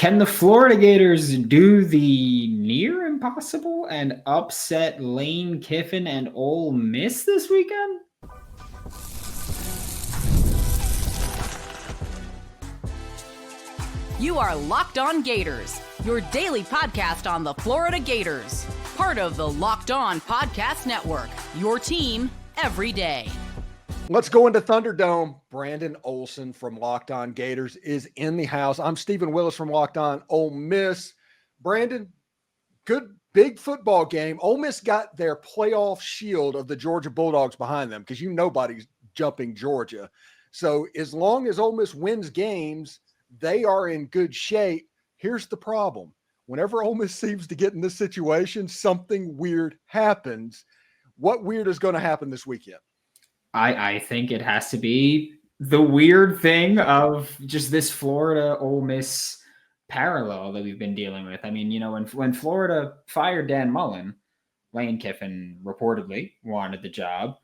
Can the Florida Gators do the near impossible and upset Lane Kiffin and Ole Miss this weekend? You are Locked On Gators, your daily podcast on the Florida Gators. Part of the Locked On Podcast Network, your team every day. Let's go into Thunderdome. Brandon Olsen from Locked On Gators is in the house. I'm Steven Willis from Locked On Ole Miss. Brandon, good big football game. Ole Miss got their playoff shield of the Georgia Bulldogs behind them because nobody's jumping Georgia. So as long as Ole Miss wins games, they are in good shape. Here's the problem. Whenever Ole Miss seems to get in this situation, something weird happens. What weird is going to happen this weekend? I think it has to be the weird thing of just this Florida Ole Miss parallel that we've been dealing with. I mean, when Florida fired Dan Mullen, Lane Kiffin reportedly wanted the job,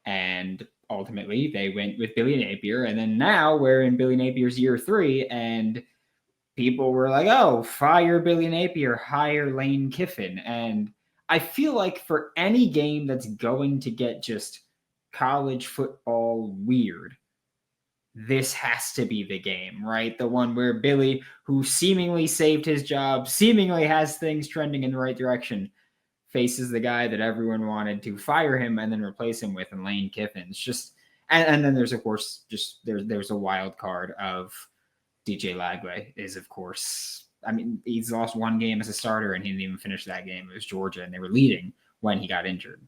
and ultimately they went with Billy Napier. And then now we're in Billy Napier's year 3, and people were like, oh, fire Billy Napier, hire Lane Kiffin. And I feel like for any game that's going to get just college football weird, this has to be the game, right? The one where Billy, who seemingly saved his job, seemingly has things trending in the right direction, faces the guy that everyone wanted to fire him and then replace him with, and Lane Kiffin. It's just, and then there's of course just there's a wild card of DJ Lagway is of course. I mean, he's lost one game as a starter and he didn't even finish that game. It was Georgia and they were leading when he got injured.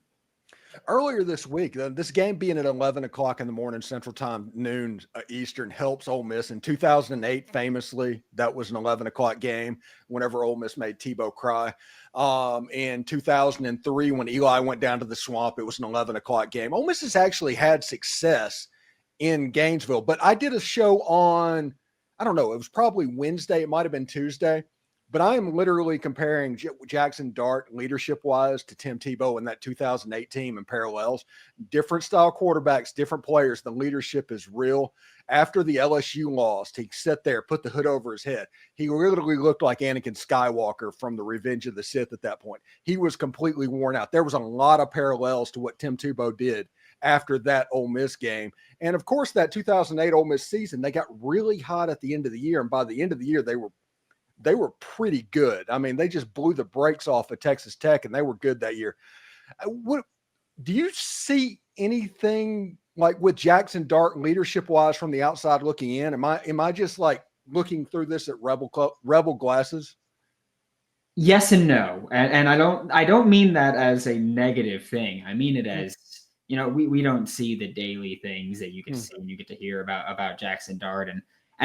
Earlier this week, this game being at 11 o'clock in the morning Central Time, noon Eastern, helps Ole Miss. In 2008, famously, that was an 11 o'clock game whenever Ole Miss made Tebow cry. In 2003, when Eli went down to the swamp, it was an 11 o'clock game. Ole Miss has actually had success in Gainesville, but I did a show on, I don't know, it was probably Wednesday. It might have been Tuesday. But I am literally comparing Jackson Dart leadership-wise to Tim Tebow in that 2008 team and parallels. Different style quarterbacks, different players. The leadership is real. After the LSU lost, he sat there, put the hood over his head. He literally looked like Anakin Skywalker from the Revenge of the Sith at that point. He was completely worn out. There was a lot of parallels to what Tim Tebow did after that Ole Miss game. And, of course, that 2008 Ole Miss season, they got really hot at the end of the year. And by the end of the year, they were pretty good. I mean, they just blew the brakes off of Texas Tech, and they were good that year. What do you see anything like with Jackson Dart leadership-wise from the outside looking in? Am I just like looking through this at rebel glasses? Yes and no, and I don't mean that as a negative thing. I mean it as, we don't see the daily things that you get to see and you get to hear about Jackson Dart, and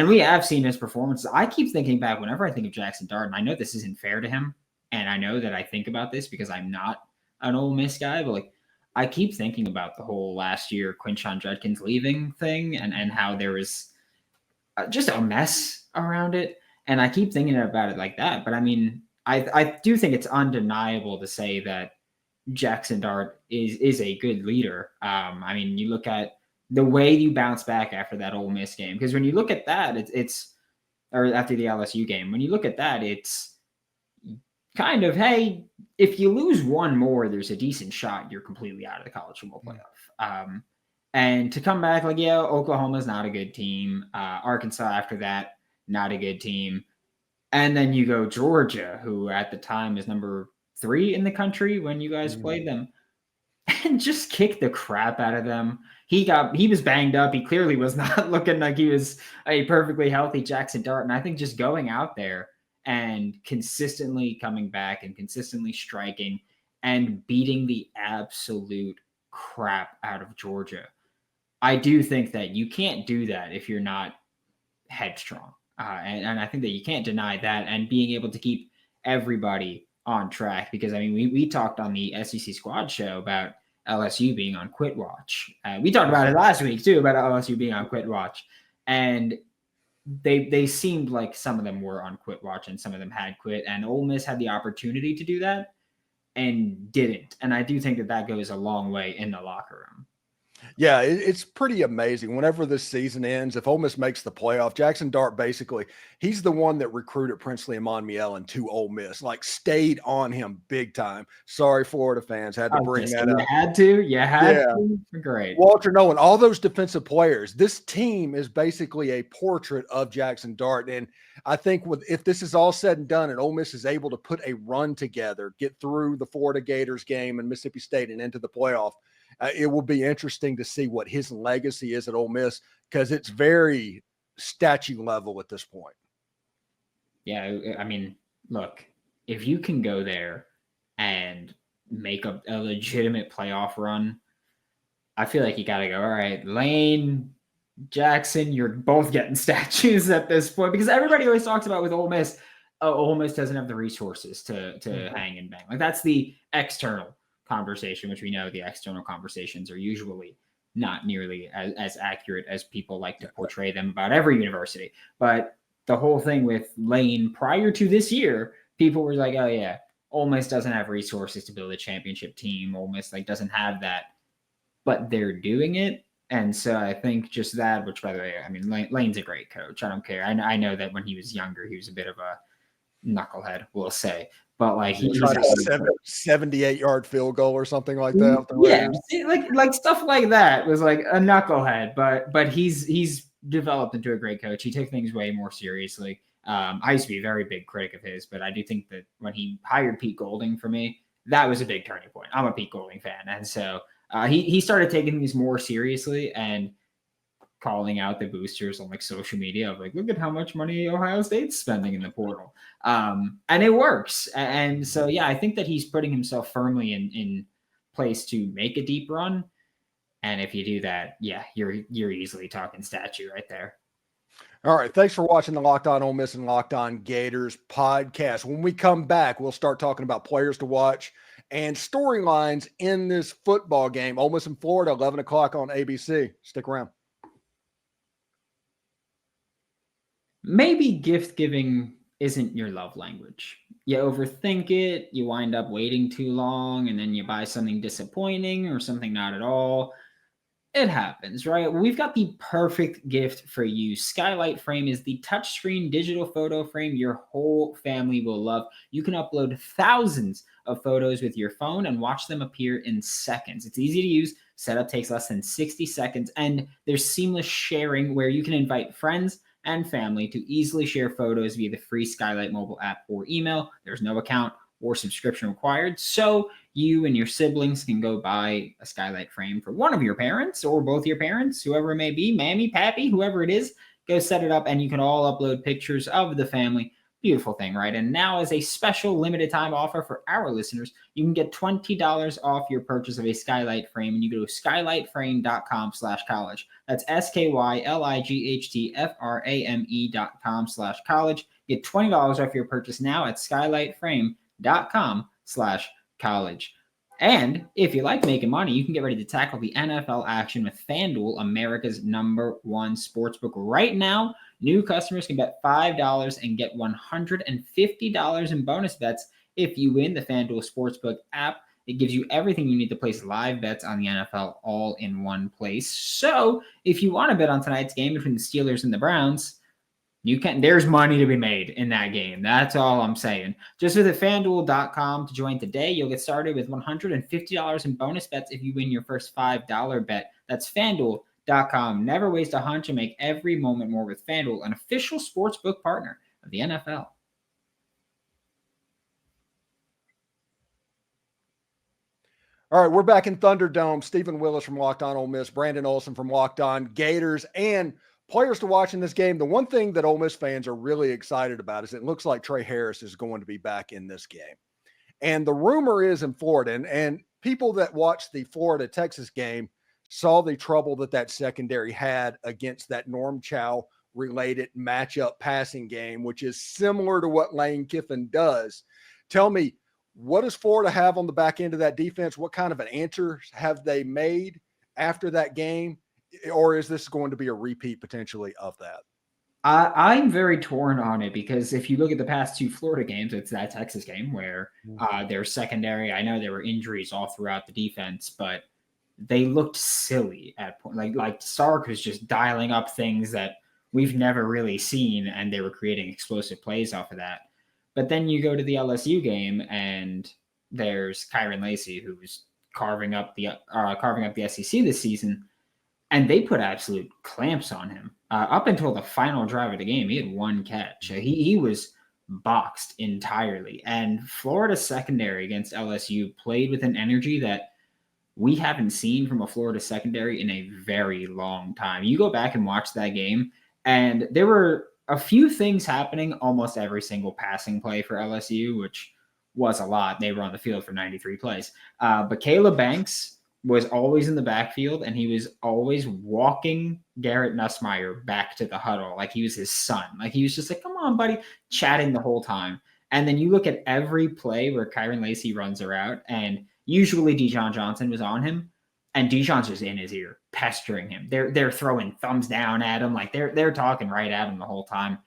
we have seen his performances. I keep thinking back whenever I think of Jackson Dart, and I know this isn't fair to him, and I know that I think about this because I'm not an Ole Miss guy, but like I keep thinking about the whole last year Quinshon Judkins leaving thing and how there was just a mess around it, and I keep thinking about it like that. But I mean, I do think it's undeniable to say that Jackson Dart is a good leader. I mean, you look at the way you bounce back after that Ole Miss game, because when you look at that, or after the LSU game, when you look at that, it's kind of, hey, if you lose one more, there's a decent shot you're completely out of the college football playoff. And to come back, like, yeah, Oklahoma's not a good team. Arkansas after that, not a good team. And then you go Georgia, who at the time is number 3 in the country when you guys played them, and just kick the crap out of them. He was banged up. He clearly was not looking like he was a perfectly healthy Jackson Dart. And I think just going out there and consistently coming back and consistently striking and beating the absolute crap out of Georgia, I do think that you can't do that if you're not headstrong. And I think that you can't deny that, and being able to keep everybody on track, because I mean, we talked on the SEC Squad show about LSU being on quit watch. We talked about it last week too, about LSU being on quit watch, and they seemed like some of them were on quit watch and some of them had quit, and Ole Miss had the opportunity to do that and didn't. And I do think that goes a long way in the locker room. Yeah, it's pretty amazing. Whenever this season ends, if Ole Miss makes the playoff, Jackson Dart basically, he's the one that recruited Princely Umanmielen to Ole Miss, like stayed on him big time. Sorry, Florida fans, had to bring that up. You had Yeah. to. Great. Walter Nolan, all those defensive players, this team is basically a portrait of Jackson Dart. And I think if this is all said and done and Ole Miss is able to put a run together, get through the Florida Gators game and Mississippi State and into the playoff, it will be interesting to see what his legacy is at Ole Miss, because it's very statue level at this point. Yeah, I mean, look, if you can go there and make a legitimate playoff run, I feel like you got to go, all right, Lane, Jackson, you're both getting statues at this point, because everybody always talks about with Ole Miss, Ole Miss doesn't have the resources to hang and bang. Like, that's the external conversation, which we know the external conversations are usually not nearly as accurate as people like to portray them about every university. But the whole thing with Lane prior to this year, people were like, oh yeah, Ole Miss doesn't have resources to build a championship team. Ole Miss doesn't have that, but they're doing it. And so I think just that, which by the way, I mean, Lane's a great coach. I don't care. I know that when he was younger, he was a bit of a knucklehead, we'll say. But he tried a 78-yard field goal or something like that. Yeah, like stuff like that was like a knucklehead. But he's developed into a great coach. He takes things way more seriously. I used to be a very big critic of his, but I do think that when he hired Pete Golding for me, that was a big turning point. I'm a Pete Golding fan, and so he started taking these more seriously and calling out the boosters on social media of look at how much money Ohio State's spending in the portal. And it works. And so, yeah, I think that he's putting himself firmly in place to make a deep run. And if you do that, yeah, you're easily talking statue right there. All right. Thanks for watching the Locked On Ole Miss and Locked On Gators podcast. When we come back, we'll start talking about players to watch and storylines in this football game. Ole Miss in Florida, 11 o'clock on ABC. Stick around. Maybe gift giving isn't your love language. You overthink it, you wind up waiting too long, and then you buy something disappointing or something not at all. It happens, right? Well, we've got the perfect gift for you. Skylight Frame is the touchscreen digital photo frame your whole family will love. You can upload thousands of photos with your phone and watch them appear in seconds. It's easy to use. Setup takes less than 60 seconds, and there's seamless sharing where you can invite friends and family to easily share photos via the free Skylight mobile app or email. There's no account or subscription required, so you and your siblings can go buy a Skylight frame for one of your parents or both your parents, whoever it may be, mammy, pappy, whoever it is. Go set it up, and you can all upload pictures of the family. Beautiful thing, right? And now, as a special limited time offer for our listeners, you can get $20 off your purchase of a Skylight frame, and you go to skylightframe.com/college. That's skylightframe.com/college. Get $20 off your purchase now at skylightframe.com/college. And if you like making money, you can get ready to tackle the NFL action with FanDuel, America's #1 sportsbook. Right now, new customers can bet $5 and get $150 in bonus bets if you win. The FanDuel Sportsbook app, it gives you everything you need to place live bets on the NFL all in one place. So if you want to bet on tonight's game between the Steelers and the Browns, you can. There's money to be made in that game. That's all I'm saying. Just visit FanDuel.com to join today. You'll get started with $150 in bonus bets if you win your first $5 bet. That's FanDuel.com. Never waste a hunch and make every moment more with FanDuel, an official sportsbook partner of the NFL. All right, we're back in Thunderdome. Steven Willis from Locked On Ole Miss, Brandon Olsen from Locked On Gators, and players to watch in this game. The one thing that Ole Miss fans are really excited about is it looks like Trey Harris is going to be back in this game. And the rumor is in Florida, and people that watched the Florida-Texas game saw the trouble that secondary had against that Norm Chow-related matchup passing game, which is similar to what Lane Kiffin does. Tell me, what does Florida have on the back end of that defense? What kind of an answer have they made after that game? Or is this going to be a repeat potentially of that? I'm very torn on it because if you look at the past two Florida games, it's that Texas game where their secondary, I know there were injuries all throughout the defense, but they looked silly at point. Like Sark was just dialing up things that we've never really seen, and they were creating explosive plays off of that. But then you go to the LSU game, and there's Kyron Lacey, who's carving up the SEC this season, and they put absolute clamps on him. Up until the final drive of the game, he had one catch. He was boxed entirely. And Florida's secondary against LSU played with an energy that we haven't seen from a Florida secondary in a very long time. You go back and watch that game, and there were a few things happening almost every single passing play for LSU, which was a lot. They were on the field for 93 plays. But Caleb Banks was always in the backfield, and he was always walking Garrett Nussmeier back to the huddle like he was his son. Like he was just like, come on, buddy, chatting the whole time. And then you look at every play where Kyron Lacey runs a route, and usually Dijon Johnson was on him, and Dijon's just in his ear, pestering him. They're throwing thumbs down at him, like they're talking right at him the whole time.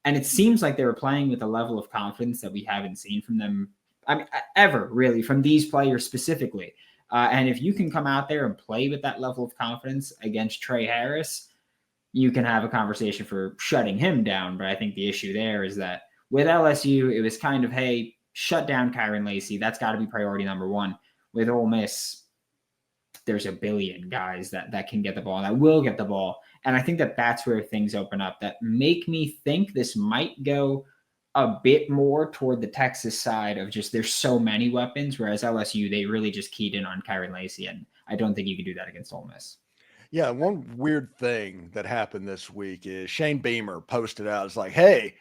And it seems like they were playing with a level of confidence that we haven't seen from them, I mean, ever really, from these players specifically. And if you can come out there and play with that level of confidence against Trey Harris, you can have a conversation for shutting him down. But I think the issue there is that with LSU, it was kind of, hey, shut down Kyron Lacey. That's got to be priority number one. With Ole Miss, there's a billion guys that can get the ball, that will get the ball. And I think that that's where things open up that make me think this might go a bit more toward the Texas side of just there's so many weapons, whereas LSU, they really just keyed in on Kyron Lacey, and I don't think you could do that against Ole Miss. Yeah, one weird thing that happened this week is Shane Beamer posted out, it's like, hey,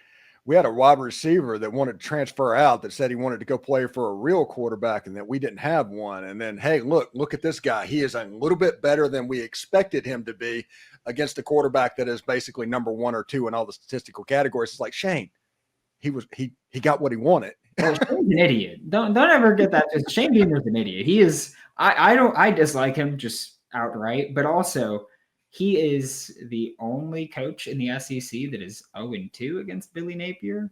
we had a wide receiver that wanted to transfer out that said he wanted to go play for a real quarterback and that we didn't have one. And then, hey, look at this guy. He is a little bit better than we expected him to be against a quarterback that is basically number 1 or 2 in all the statistical categories. It's like, Shane, he got what he wanted. Well, Shane's an idiot. Don't ever get that. Shane Beamer's an idiot. He is. I dislike him just outright, but also he is the only coach in the SEC that is 0-2 against Billy Napier.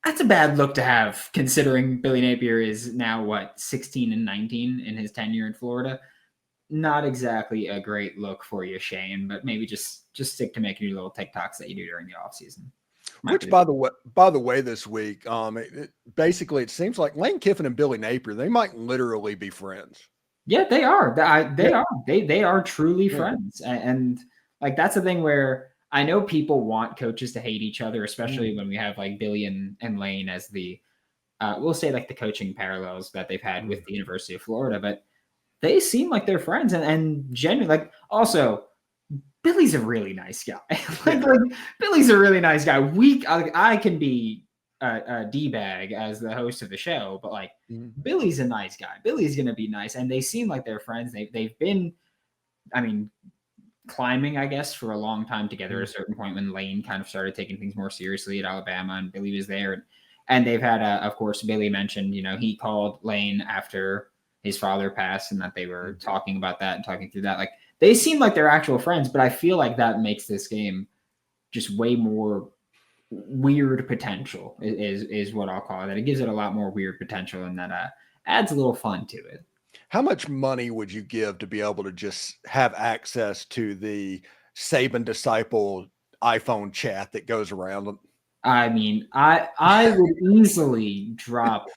That's a bad look to have, considering Billy Napier is now 16-19 in his tenure in Florida. Not exactly a great look for you, Shane, but maybe just stick to making your little TikToks that you do during the offseason. Which, by the way, this week, basically it seems like Lane Kiffin and Billy Napier, they might literally be friends. Yeah, they are. They are truly friends, and like that's the thing where I know people want coaches to hate each other, especially when we have like Billy and Lane as the we'll say like the coaching parallels that they've had with the University of Florida, but they seem like they're friends and genuinely like also. Billy's a really nice guy. like Billy's a really nice guy. I can be a D-bag as the host of the show, but like Billy's a nice guy. Billy's going to be nice. And they seem like they're friends. They've been, I mean, climbing, I guess, for a long time together at a certain point when Lane kind of started taking things more seriously at Alabama and Billy was there. And they've had, of course, Billy mentioned, he called Lane after his father passed and that they were talking about that and talking through that. Like, they seem like they're actual friends, but I feel like that makes this game just way more weird potential is what I'll call it. It gives it a lot more weird potential, and that adds a little fun to it. How much money would you give to be able to just have access to the Saban disciple iPhone chat that goes around? I mean, I would easily drop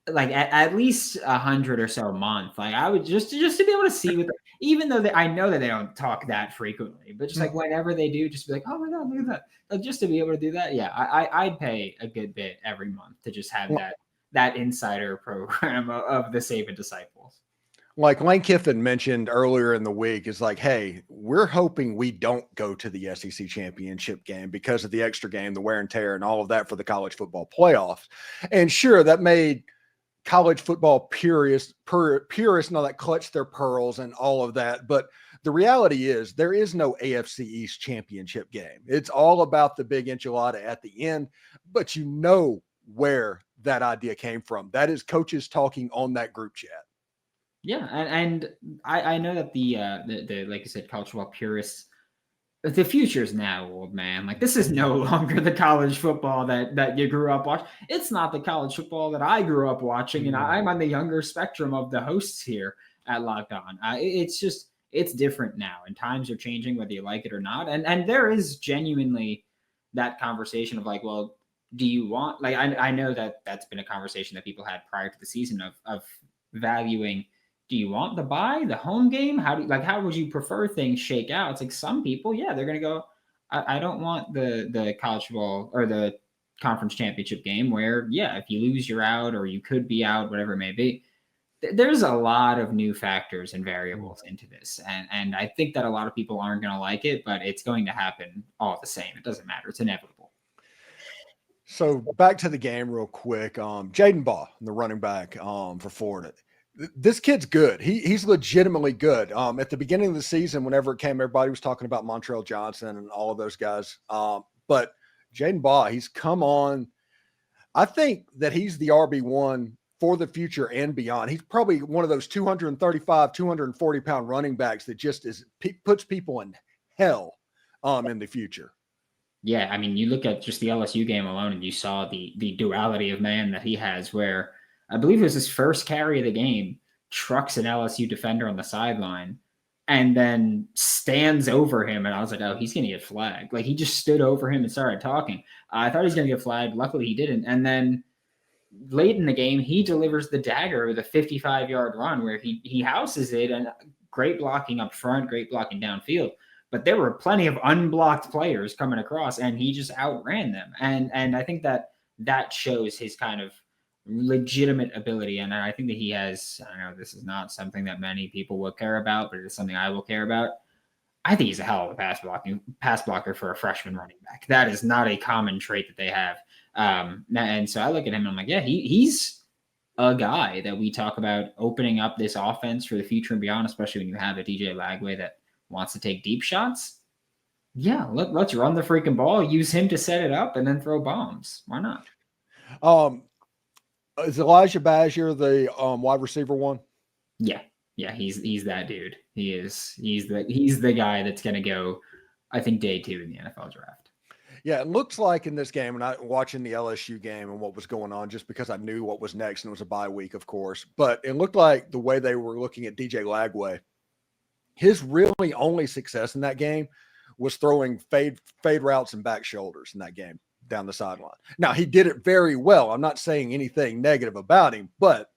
like at least 100 or so a month. Like I would just to be able to see with, even though I know that they don't talk that frequently, but just like whenever they do, just be like, oh my God, look at that. Like just to be able to do that. Yeah. I'd pay a good bit every month to just have that insider program of the Saban disciples. Like Lane Kiffin mentioned earlier in the week is like, hey, we're hoping we don't go to the SEC championship game because of the extra game, the wear and tear and all of that for the college football playoffs. And sure, that made college football purists and all that clutch their pearls and all of that. But the reality is there is no AFC East championship game. It's all about the big enchilada at the end, but you know where that idea came from. That is coaches talking on that group chat. Yeah. And I know that the like I said, college football purists, the future's now, old man. Like this is no longer the college football that you grew up watching. It's not the college football that I grew up watching, and I'm on the younger spectrum of the hosts here. at Locked On. It's different now, and times are changing whether you like it or not. And there is genuinely that conversation of like, well, do you want, like, I know that that's been a conversation that people had prior to the season of valuing, do you want the bye, the home game? How would you prefer things shake out? It's like some people, yeah, they're going to go, I don't want the college football or the conference championship game where, yeah, if you lose, you're out, or you could be out, whatever it may be. There's a lot of new factors and variables into this. And I think that a lot of people aren't going to like it, but it's going to happen all the same. It doesn't matter. It's inevitable. So back to the game real quick. Jaden Baugh, the running back for Florida. This kid's good. He's legitimately good. At the beginning of the season, whenever it came, everybody was talking about Montrell Johnson and all of those guys. But Jaden Baugh, he's come on. I think that he's the RB1 for the future and beyond. He's probably one of those 235, 240-pound running backs that just puts people in hell in the future. Yeah, I mean, you look at just the LSU game alone, and you saw the duality of man that he has, where I believe it was his first carry of the game, trucks an LSU defender on the sideline, and then stands over him. And I was like, oh, he's going to get flagged. Like, he just stood over him and started talking. I thought he was going to get flagged. Luckily, he didn't. And then late in the game, he delivers the dagger with a 55-yard run where he houses it, and great blocking up front, great blocking downfield. But there were plenty of unblocked players coming across, and he just outran them. And I think that shows his kind of legitimate ability. And I think that he has, I know this is not something that many people will care about, but it's something I will care about. I think he's a hell of a pass blocker for a freshman running back. That is not a common trait that they have. And so I look at him and I'm like, yeah, he's a guy that we talk about opening up this offense for the future and beyond, especially when you have a DJ Lagway that wants to take deep shots. Yeah, let's run the freaking ball, use him to set it up, and then throw bombs. Why not? Is Elijah Badger the wide receiver one? Yeah, he's that dude. He's the guy that's going to go, I think, day 2 in the NFL draft. Yeah, it looks like in this game, and I watching the LSU game and what was going on, just because I knew what was next, and it was a bye week, of course. But it looked like the way they were looking at DJ Lagway, his really only success in that game was throwing fade routes and back shoulders in that game down the sideline. Now, he did it very well. I'm not saying anything negative about him, but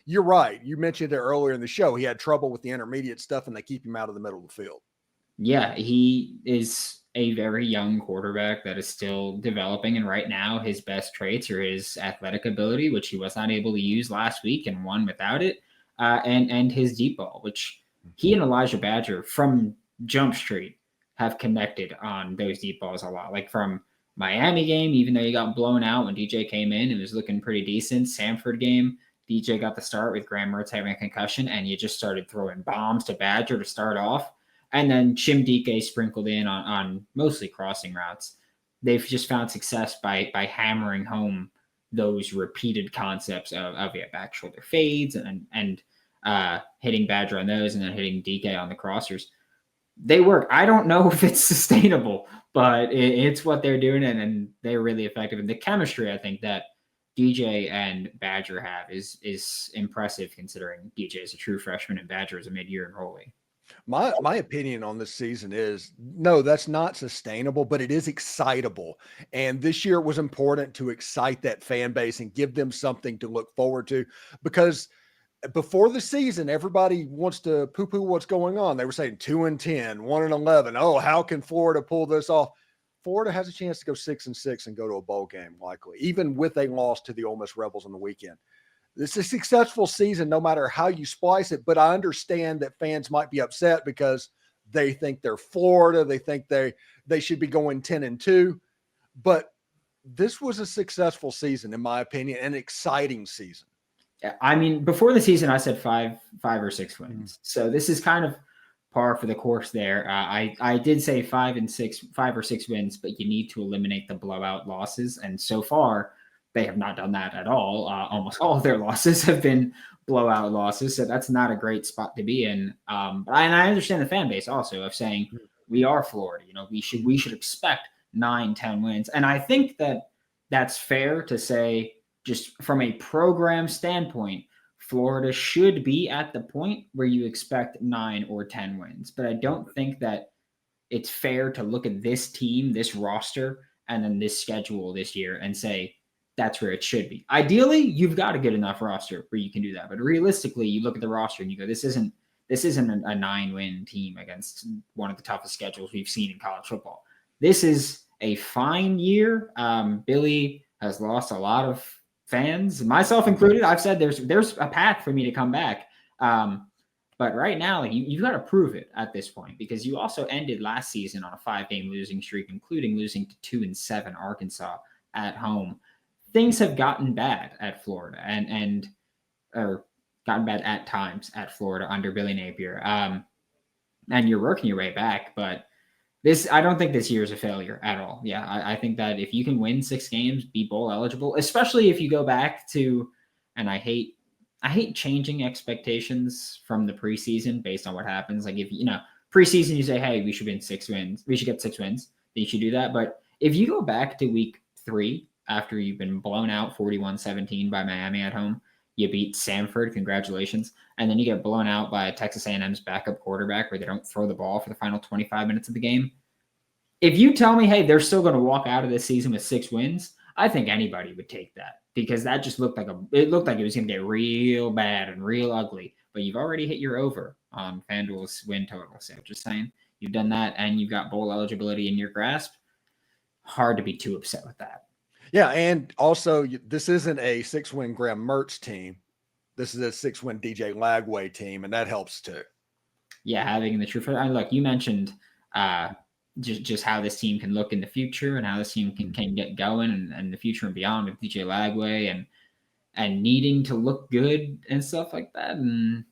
you're right. You mentioned it earlier in the show. He had trouble with the intermediate stuff, and they keep him out of the middle of the field. Yeah, he is a very young quarterback that is still developing. And right now, his best traits are his athletic ability, which he was not able to use last week and won without it, and his deep ball, which he and Elijah Badger from Jump Street have connected on those deep balls a lot. Like from Miami game, even though he got blown out when DJ came in, it was looking pretty decent. Samford game, DJ got the start with Graham Mertz having a concussion, and you just started throwing bombs to Badger to start off. And then Chim Dike sprinkled in on mostly crossing routes. They've just found success by hammering home those repeated concepts of back shoulder fades and hitting Badger on those, and then hitting Dike on the crossers. They work. I don't know if it's sustainable, but it's what they're doing, and they're really effective. And the chemistry, I think, that DJ and Badger have is impressive, considering DJ is a true freshman and Badger is a mid-year enrollee. My opinion on this season is, no, that's not sustainable, but it is excitable. And this year it was important to excite that fan base and give them something to look forward to, because before the season, everybody wants to poo-poo what's going on. They were saying 2-10, 1-11. Oh, how can Florida pull this off? Florida has a chance to go 6-6 and go to a bowl game, likely, even with a loss to the Ole Miss Rebels on the weekend. It's a successful season, no matter how you splice it. But I understand that fans might be upset because they think they're Florida. They think they should be going 10-2. But this was a successful season, in my opinion, an exciting season. I mean, before the season, I said five or six wins. So this is kind of par for the course there. I did say 5 or 6 wins, but you need to eliminate the blowout losses. And so far, they have not done that at all. Almost all of their losses have been blowout losses. So that's not a great spot to be in. And I understand the fan base also of saying we are Florida. You know, we should expect 9-10 wins. And I think that that's fair to say, just from a program standpoint. Florida should be at the point where you expect 9 or 10 wins. But I don't think that it's fair to look at this team, this roster, and then this schedule this year and say that's where it should be. Ideally, you've got a good enough roster where you can do that. But realistically, you look at the roster and you go, this isn't a 9-win team against one of the toughest schedules we've seen in college football. This is a fine year. Billy has lost a lot of fans, myself included. I've said there's a path for me to come back. But right now, you've got to prove it at this point, because you also ended last season on a 5-game losing streak, including losing to 2-7 Arkansas at home. Things have gotten bad at Florida or gotten bad at times at Florida under Billy Napier. And you're working your way back, but I don't think this year is a failure at all. Yeah, I think that if you can win 6 games, be bowl eligible, especially if you go back to, and I hate changing expectations from the preseason based on what happens. Like if, preseason, you say, hey, we should win 6 wins. We should get 6 wins. Then you should do that. But if you go back to week 3, after you've been blown out 41-17 by Miami at home, you beat Samford, congratulations. And then you get blown out by Texas A&M's backup quarterback where they don't throw the ball for the final 25 minutes of the game. If you tell me, hey, they're still going to walk out of this season with 6 wins, I think anybody would take that, because that just looked like it was going to get real bad and real ugly. But you've already hit your over on FanDuel's win total. So just saying, you've done that and you've got bowl eligibility in your grasp. Hard to be too upset with that. Yeah, and also this isn't a 6-win Graham Mertz team. This is a 6-win DJ Lagway team, and that helps too. Yeah, having the true. Look, you mentioned just how this team can look in the future and how this team can get going and the future and beyond with DJ Lagway and needing to look good and stuff like that. And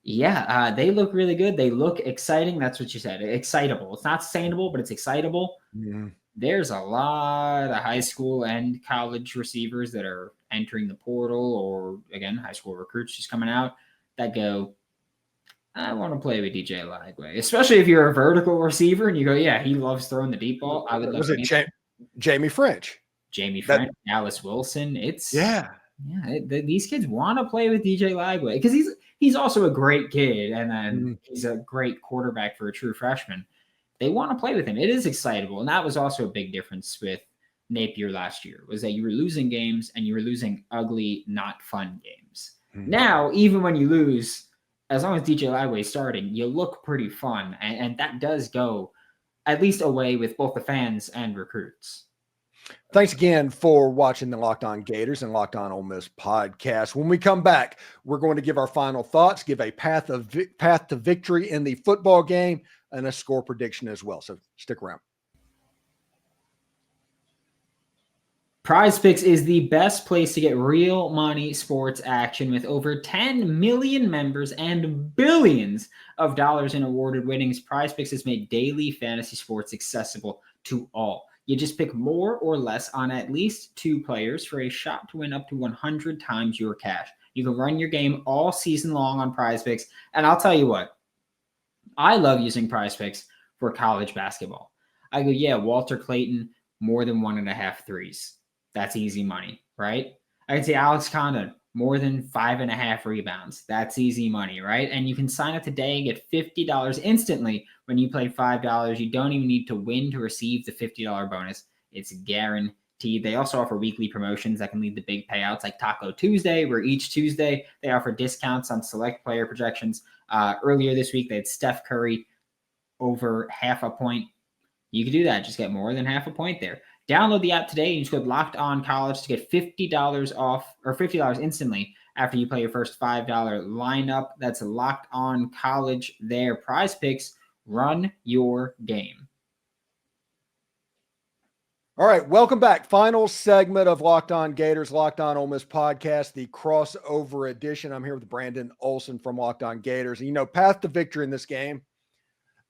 yeah, they look really good. They look exciting. That's what you said. Excitable. It's not sustainable, but it's excitable. Mm-hmm. There's a lot of high school and college receivers that are entering the portal, or again, high school recruits just coming out that go, I want to play with DJ Lagway, especially if you're a vertical receiver and you go, yeah, he loves throwing the deep ball. I would love to. Jamie French, Dallas Wilson. These kids want to play with DJ Lagway because he's also a great kid, and then he's a great quarterback for a true freshman. They want to play with him. It is excitable. And that was also a big difference with Napier last year, was that you were losing games and you were losing ugly, not fun games. Mm-hmm. Now, even when you lose, as long as DJ Lagway is starting, you look pretty fun. And that does go at least away with both the fans and recruits. Thanks again for watching the Locked On Gators and Locked On Ole Miss podcast. When we come back, we're going to give our final thoughts, give a path to victory in the football game, and a score prediction as well. So stick around. PrizePicks is the best place to get real money sports action with over 10 million members and billions of dollars in awarded winnings. PrizePicks has made daily fantasy sports accessible to all. You just pick more or less on at least 2 players for a shot to win up to 100 times your cash. You can run your game all season long on PrizePicks. And I'll tell you what, I love using PrizePicks for college basketball. I go, yeah, Walter Clayton, more than 1.5 threes. That's easy money, right? I can say Alex Condon, more than 5.5 rebounds. That's easy money, right? And you can sign up today and get $50 instantly when you play $5. You don't even need to win to receive the $50 bonus. It's guaranteed. They also offer weekly promotions that can lead to big payouts like Taco Tuesday, where each Tuesday they offer discounts on select player projections. Earlier this week, they had Steph Curry over 0.5 point. You can do that. Just get more than 0.5 point there. Download the app today and just go Locked On College to get $50 off, or $50 instantly after you play your first $5 lineup. That's Locked On College there. PrizePicks, run your game. All right, welcome back. Final segment of Locked On Gators, Locked On Ole Miss podcast, the crossover edition. I'm here with Brandon Olsen from Locked On Gators. And, path to victory in this game,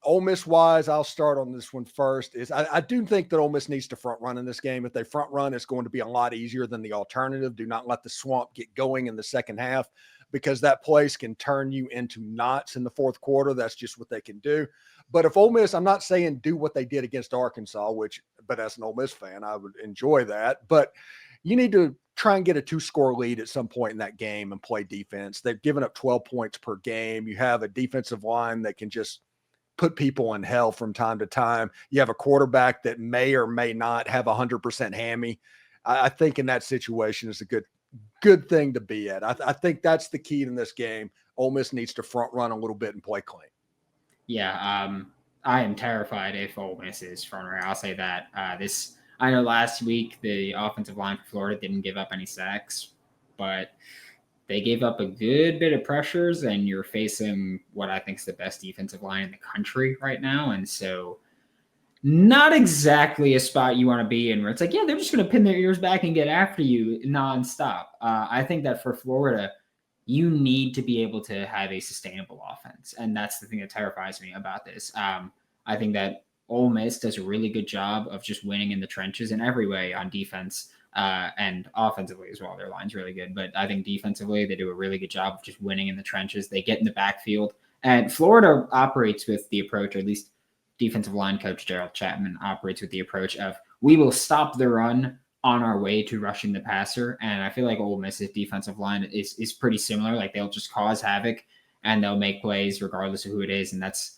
Ole Miss wise, I'll start on this one first. I do think that Ole Miss needs to front run in this game. If they front run, it's going to be a lot easier than the alternative. Do not let the swamp get going in the second half, because that place can turn you into knots in the fourth quarter. That's just what they can do. But if Ole Miss, I'm not saying do what they did against Arkansas, but as an Ole Miss fan, I would enjoy that. But you need to try and get a 2-score lead at some point in that game and play defense. They've given up 12 points per game. You have a defensive line that can just put people in hell from time to time. You have a quarterback that may or may not have 100% hammy. I think in that situation is a good thing to be at. I think that's the key in this game. Ole Miss needs to front run a little bit and play clean. Yeah, I am terrified if Ole Miss is front runner. I'll say that. I know last week the offensive line for Florida didn't give up any sacks, but they gave up a good bit of pressures, and you're facing what I think is the best defensive line in the country right now. And so not exactly a spot you want to be in where it's like, yeah, they're just going to pin their ears back and get after you nonstop. I think that for Florida, you need to be able to have a sustainable offense. And that's the thing that terrifies me about this. I think that Ole Miss does a really good job of just winning in the trenches in every way on defense and offensively as well. Their line's really good. But I think defensively, they do a really good job of just winning in the trenches. They get in the backfield. And Florida operates with the approach, or at least defensive line coach Gerald Chapman operates with the approach of, we will stop the run on our way to rushing the passer. And I feel like Ole Miss's defensive line is pretty similar. Like, they'll just cause havoc and they'll make plays regardless of who it is. And that's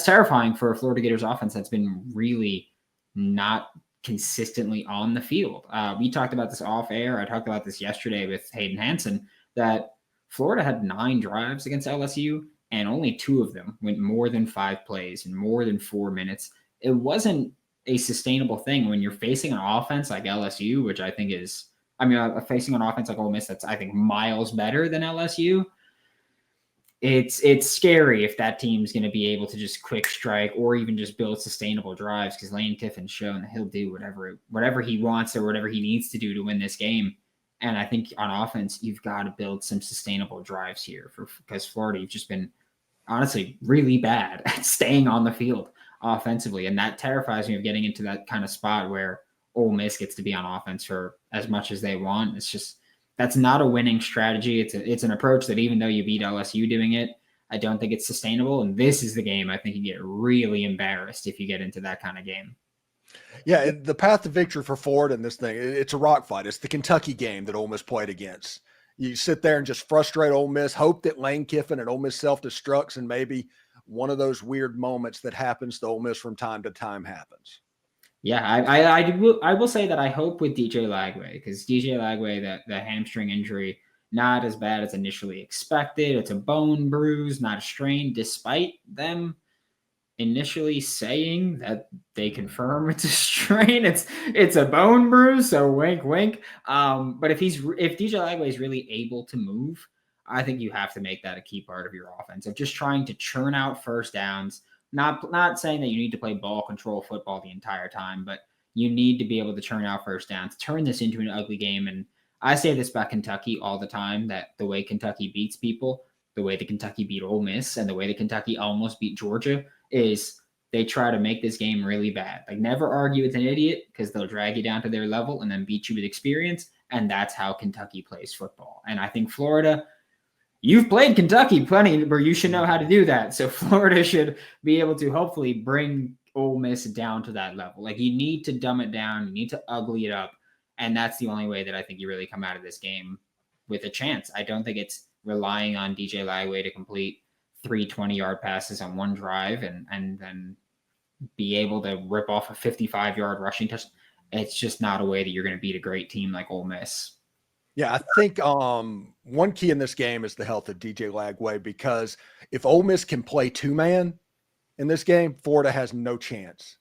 terrifying for a Florida Gators offense that's been really not consistently on the field. We talked about this off air. I talked about this yesterday with Hayden Hansen, that Florida had 9 drives against LSU and only 2 of them went more than 5 plays and more than 4 minutes. It wasn't a sustainable thing when you're facing an offense like LSU, which I think is, facing an offense like Ole Miss that's, I think, miles better than LSU. It's scary if that team's going to be able to just quick strike or even just build sustainable drives, because Lane Kiffin's shown that he'll do whatever he wants or whatever he needs to do to win this game. And I think on offense, you've got to build some sustainable drives here because Florida, you've just been honestly really bad at staying on the field offensively. And that terrifies me of getting into that kind of spot where Ole Miss gets to be on offense for as much as they want. It's just, that's not a winning strategy. It's an approach that even though you beat LSU doing it, I don't think it's sustainable. And this is the game I think you get really embarrassed if you get into that kind of game. Yeah, the path to victory for Florida in this thing, it's a rock fight. It's the Kentucky game that Ole Miss played against. You sit there and just frustrate Ole Miss, hope that Lane Kiffin and Ole Miss self-destructs, and maybe one of those weird moments that happens to Ole Miss from time to time happens. Yeah, I will say that I hope with DJ Lagway, because DJ Lagway, the hamstring injury, not as bad as initially expected. It's a bone bruise, not a strain, despite them initially saying that they confirm it's a strain. It's a bone bruise, so wink, wink. But if DJ Lagway is really able to move, I think you have to make that a key part of your offense, of just trying to churn out first downs. Not saying that you need to play ball control football the entire time, but you need to be able to churn out first downs, turn this into an ugly game. And I say this about Kentucky all the time, that the way Kentucky beats people, the way that Kentucky beat Ole Miss, and the way that Kentucky almost beat Georgia is they try to make this game really bad. Like, never argue with an idiot, because they'll drag you down to their level and then beat you with experience. And that's how Kentucky plays football. And I think Florida, you've played Kentucky plenty where you should know how to do that. So Florida should be able to hopefully bring Ole Miss down to that level. Like, you need to dumb it down. You need to ugly it up. And that's the only way that I think you really come out of this game with a chance. I don't think it's relying on DJ Lagway to complete 3 20-yard passes on one drive and then be able to rip off a 55-yard rushing touch. It's just not a way that you're going to beat a great team like Ole Miss. Yeah, I think one key in this game is the health of DJ Lagway, because if Ole Miss can play 2-man in this game, Florida has no chance.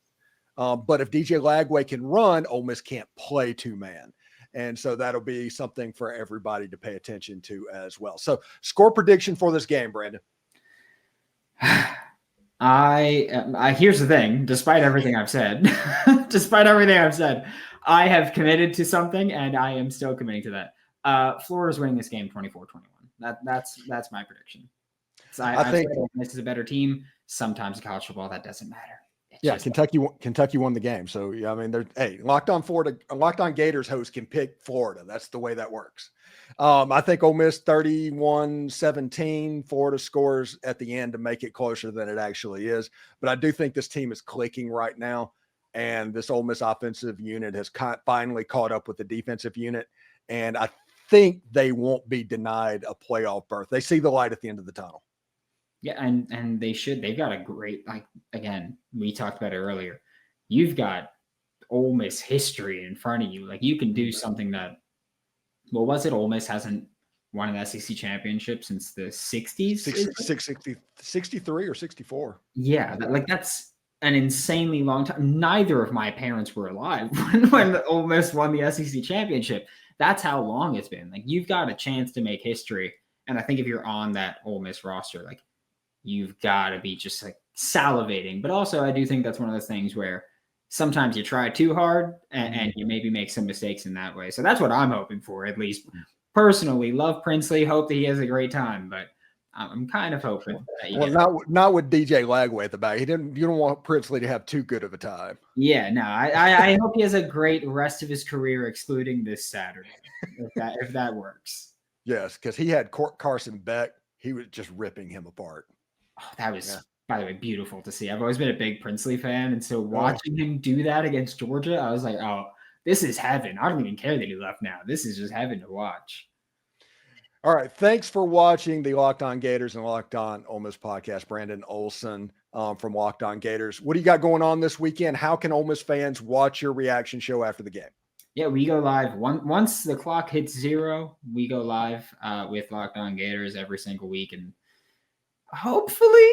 But if DJ Lagway can run, Ole Miss can't play 2-man. And so that'll be something for everybody to pay attention to as well. So, score prediction for this game, Brandon. Here's the thing, despite everything I've said, I have committed to something, and I am still committing to that. Florida's winning this game 24-21. That's my prediction. So I think this is a better team. Sometimes in college football, that doesn't matter. Kentucky won the game. So yeah, I mean, Locked On Gators host can pick Florida. That's the way that works. I think Ole Miss 31-17. Florida scores at the end to make it closer than it actually is. But I do think this team is clicking right now, and this Ole Miss offensive unit has finally caught up with the defensive unit. And I think they won't be denied a playoff berth. They see the light at the end of the tunnel. Yeah, and they should. They've got a great, like, again, we talked about it earlier. You've got Ole Miss history in front of you. Like, you can do something that, what was it? Ole Miss hasn't won an SEC championship since the 60s? 63 or 64. Yeah, that's an insanely long time. Neither of my parents were alive when the Ole Miss won the SEC championship. That's how long it's been. Like, you've got a chance to make history. And I think if you're on that Ole Miss roster, like, you've got to be just like salivating. But also, I do think that's one of those things where sometimes you try too hard and you maybe make some mistakes in that way. So that's what I'm hoping for, at least personally. Love Princely, hope that he has a great time, but I'm kind of hoping that not with DJ Lagway at the back. You don't want Princely to have too good of a time. Yeah, no, I hope he has a great rest of his career, excluding this Saturday, if that works. Yes, because he had Carson Beck. He was just ripping him apart. Oh, that was, by the way, beautiful to see. I've always been a big Princely fan, and so watching him do that against Georgia, I was like, oh, this is heaven. I don't even care that he left now. This is just heaven to watch. All right. Thanks for watching the Locked On Gators and Locked On Ole Miss podcast. Brandon Olsen from Locked On Gators. What do you got going on this weekend? How can Ole Miss fans watch your reaction show after the game? Yeah, we go live. Once the clock hits 0, we go live with Locked On Gators every single week. And hopefully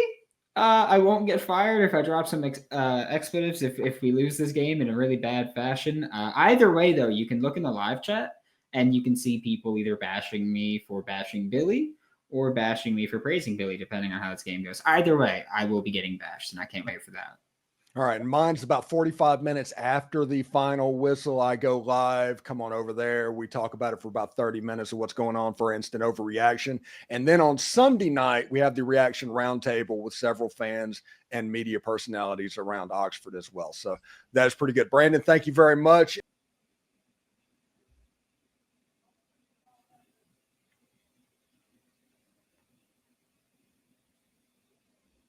I won't get fired if I drop some expletives if we lose this game in a really bad fashion. Either way, though, you can look in the live chat and you can see people either bashing me for bashing Billy or bashing me for praising Billy, depending on how this game goes. Either way, I will be getting bashed, and I can't wait for that. All right. And mine's about 45 minutes after the final whistle. I go live. Come on over there. We talk about it for about 30 minutes of what's going on for instant overreaction. And then on Sunday night, we have the reaction roundtable with several fans and media personalities around Oxford as well. So that is pretty good. Brandon, thank you very much.